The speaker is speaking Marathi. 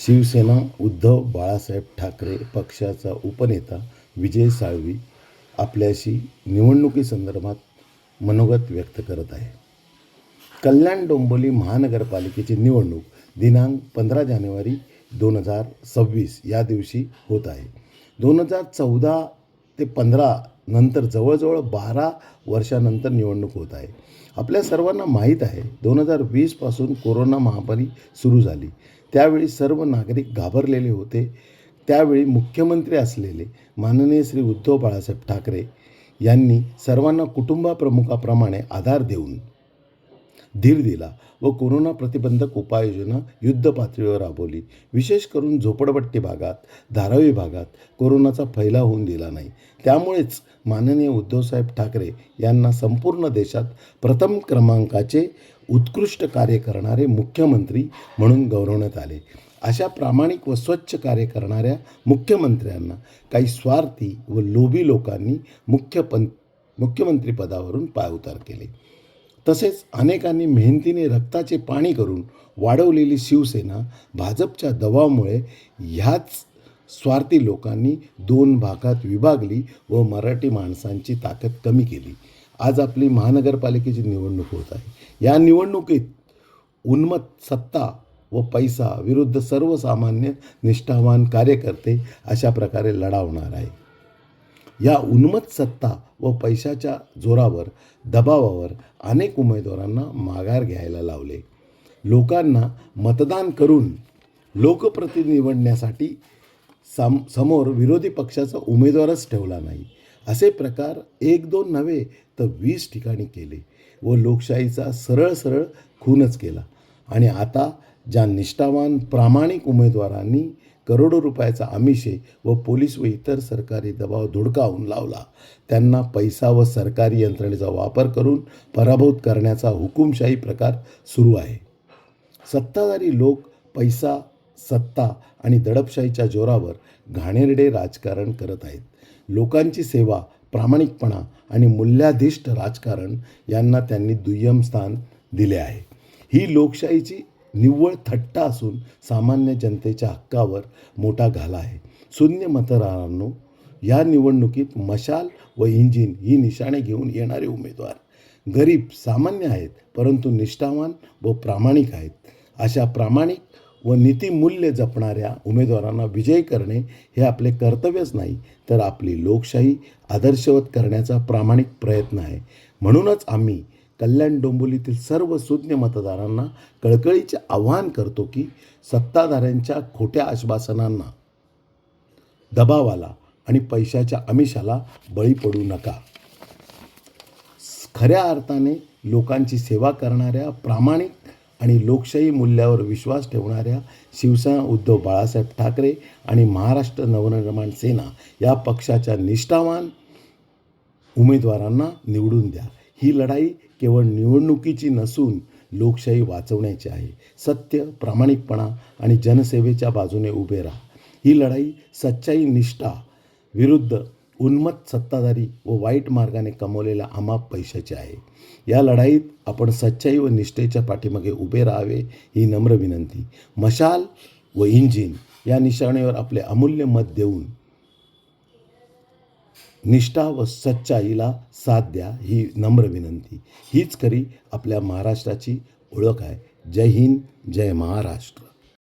शिवसेना उद्धव बाळासाहेब ठाकरे पक्षाचा उपनेता विजय साळवी आपल्याशी निवडणुकीसंदर्भात मनोगत व्यक्त करत आहे. कल्याण डोंबिवली महानगरपालिकेची निवडणूक दिनांक 15 जानेवारी 2026 या दिवशी होत आहे. 2014 ते 15 नंतर जवळजवळ 12 वर्षानंतर निवडणूक होत आहे. आपल्या सर्वांना माहीत आहे 2020पासून कोरोना महामारी सुरू झाली. त्यावेळी सर्व नागरिक घाबरलेले होते. त्यावेळी मुख्यमंत्री असलेले माननीय श्री उद्धव बाळासाहेब ठाकरे यांनी सर्वांना कुटुंबाप्रमुखाप्रमाणे आधार देऊन धीर दिला व कोरोना प्रतिबंधक उपाययोजना युद्धपातळीवर राबवली. विशेष करून झोपडपट्टी भागात, धारावी भागात कोरोनाचा फैलाव होऊन दिला नाही. त्यामुळेच माननीय उद्धवसाहेब ठाकरे यांना संपूर्ण देशात प्रथम क्रमांकाचे उत्कृष्ट कार्य करणारे मुख्यमंत्री म्हणून गौरवण्यात आले. अशा प्रामाणिक व स्वच्छ कार्य करणाऱ्या मुख्यमंत्र्यांना काही स्वार्थी व लोभी लोकांनी मुख्यमंत्रीपदावरून पायउतार केले. तसेच अनेकांनी मेहनतीने रक्ताचे पाणी करून वाढवलेली शिवसेना भाजपच्या दबावामुळे ह्याच स्वार्थी लोकांनी 2 भागात विभागली व मराठी माणसांची ताकद कमी केली. आज आपली महानगरपालिकेची निवडणूक होत आहे. या निवडणुकीत उन्मत्त सत्ता व पैसा विरुद्ध सर्वसामान्य निष्ठावान कार्यकर्ते अशा प्रकारे लढा होणार आहे. या उन्मत्त सत्ता व पैशाच्या जोरावर दबावावर अनेक उमेदवारांना माघार घ्यायला लावले. लोकांना मतदान करून लोकप्रतिनिधी निवडण्यासाठी समोर विरोधी पक्षाचा उमेदवारच ठेवला नाही. असे प्रकार 1-2 नव्हे तर 20 ठिकाणी केले व लोकशाहीचा सरळ खूनच केला. आणि आता ज्या निष्ठावान प्रामाणिक उमेदवारांनी करोडो रुपयाचा आमिषे व पोलीस व इतर सरकारी दबाव धुडकावून लावला, त्यांना पैसा व सरकारी यंत्रणेचा वापर करून पराभूत करण्याचा हुकुमशाही प्रकार सुरू आहे. सत्ताधारी लोक पैसा, सत्ता आणि दडपशाहीच्या जोरावर घाणेरडे राजकारण करत आहेत. लोकांची सेवा, प्रामाणिकपणा आणि मूल्याधिष्ठ राजकारण यांना त्यांनी दुय्यम स्थान दिले आहे. ही लोकशाहीची निव्वळ थट्टा असून सामान्य जनतेच्या हक्कावर मोठा घाला आहे. शून्य मतदारांनो, या निवडणुकीत मशाल व इंजिन ही निशाणे घेऊन येणारे उमेदवार गरीब सामान्य आहेत, परंतु निष्ठावान व प्रामाणिक आहेत. अशा प्रामाणिक व नीतिमूल्य जपणाऱ्या उमेदवारांना विजयी करणे हे आपले कर्तव्यच नाही, तर आपली लोकशाही आदर्शवत करण्याचा प्रामाणिक प्रयत्न आहे. म्हणूनच आम्ही कल्याण डोंबिवलीतील सर्व सुज्ञ मतदारांना कळकळीचे आवाहन करतो की सत्ताधाऱ्यांच्या खोट्या आश्वासनांना, दबावाला आणि पैशाच्या आमिषाला बळी पडू नका. खऱ्या अर्थाने लोकांची सेवा करणाऱ्या, प्रामाणिक आणि लोकशाही मूल्यावर विश्वास ठेवणाऱ्या शिवसेना उद्धव बाळासाहेब ठाकरे आणि महाराष्ट्र नवनिर्माण सेना या पक्षाच्या निष्ठावान उमेदवारांना निवडून द्या. ही लढाई केवळ निवडणुकीची नसून लोकशाही वाचवण्याची आहे. सत्य, प्रामाणिकपणा आणि जनसेवेच्या बाजूने उभे राहा. ही लढाई सच्चाई, निष्ठा विरुद्ध उन्मत्त सत्ताधारी व वाईट मार्गाने कमवलेल्या अमाप पैशाची आहे. या लढाईत आपण सच्चाई व निष्ठेच्या पाठीमागे उभे राहावे ही नम्र विनंती. मशाल व इंजिन या निशाणेवर आपले अमूल्य मत देऊन निष्ठा व सच्चाईला साथ द्या ही नम्र विनंती. हीच खरी आपल्या महाराष्ट्राची ओळख आहे. जय हिंद, जय महाराष्ट्र.